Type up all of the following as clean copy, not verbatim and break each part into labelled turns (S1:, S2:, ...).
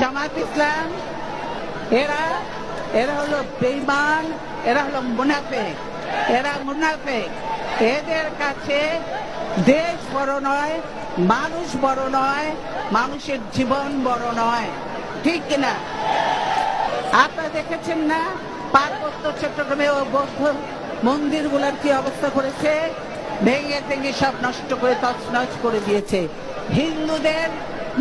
S1: জামাত ইসলাম এরা এরা হলো বেঈমান, এরা হলো মুনাফিক, এরা মুনাফিক। এদের কাছে দেশ বড় নয়, মানুষ বড় নয়, মানুষের জীবন বড় নয়, ঠিক কিনা? আপনারা দেখেছেন না পার্বত্য চট্টগ্রামে ও বৌদ্ধ মন্দিরগুলোর কি অবস্থা করেছে? ভেঙে ভেঙে সব নষ্ট করে তছনছ করে দিয়েছে। হিন্দুদের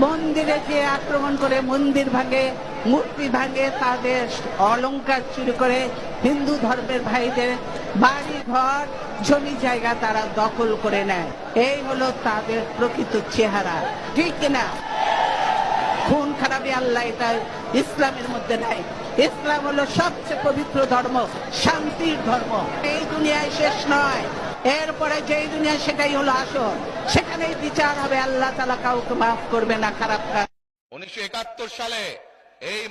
S1: মন্দিরে যে আক্রমণ করে মন্দির ভাঙে, মূর্তি ভাঙে, তাদের অলংকার চুরি করে, হিন্দু ধর্মের ভাইদের বাড়ি ঘর জমি জায়গা তারা দখল করে নেয়। এই হলো তাদের প্রকৃত চেহারা, ঠিক কিনা? খুন খারাপি আল্লাহ এটা ইসলামের মধ্যে নাই। ইসলাম হলো সবচেয়ে পবিত্র ধর্ম, শান্তির ধর্ম। এই দুনিয়ায় শেষ নয়, এরপরে যেই দুনিয়া সেটাই হলো আসল, সেখানেই বিচার হবে। আল্লাহ তাআলা কাউকে মাফ করবে না খারাপ কাজ।
S2: 1971 সালে এই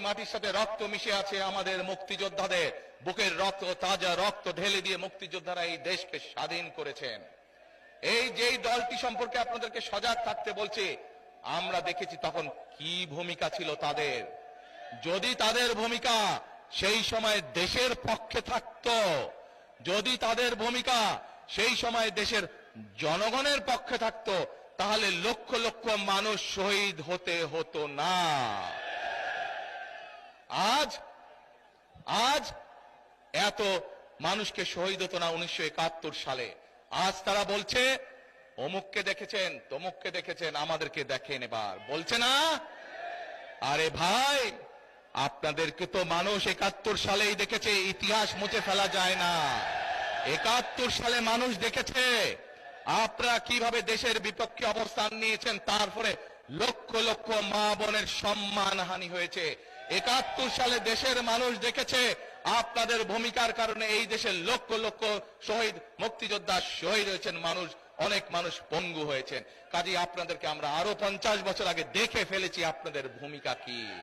S2: মাটির সাথে রক্ত মিশে আছে আমাদের মুক্তিযোদ্ধাদের। বুকের রক্ত, তাজা রক্ত ঢেলে দিয়ে মুক্তিযোদ্ধারা এই দেশকে স্বাধীন করেছেন। এই যেই দলটি সম্পর্কে আপনাদেরকে সজাগ থাকতে বলছি, আমরা দেখেছি তখন কি ভূমিকা ছিল তাদের। যদি তাদের ভূমিকা সেই সময় দেশের পক্ষে থাকতো, যদি তাদের ভূমিকা সেই সময় দেশের জনগণের পক্ষে থাকতো, তাহলে লক্ষ লক্ষ মানুষ শহীদ হতে হতো না। আজ এত মানুষকে শহীদ হতো না 1971 সালে। আজ তারা বলছে অমুককে দেখেছেন, তমুককে দেখেছেন, আমাদেরকে দেখেন এবার, বলছে না? আরে ভাই, আপনাদেরকে তো মানুষ 71 সালেই দেখেছে, ইতিহাস মুছে ফেলা যায় না। 71 সালে মানুষ দেখেছে আপনারা কিভাবে দেশের বিপক্ষে অবস্থান নিয়েছেন, তারপরে লক্ষ লক্ষ মা বোনের সম্মানহানি হয়েছে। 71 সালে দেশের মানুষ দেখেছে আপনাদের ভূমিকার কারণে এই দেশের লক্ষ লক্ষ শহীদ মুক্তিযোদ্ধা শহীদ হয়েছেন, অনেক মানুষ পঙ্গু হয়েছেন। কাজেই আপনাদেরকে আমরা আরো 50 বছর আগে দেখে ফেলেছি আপনাদের ভূমিকা কি।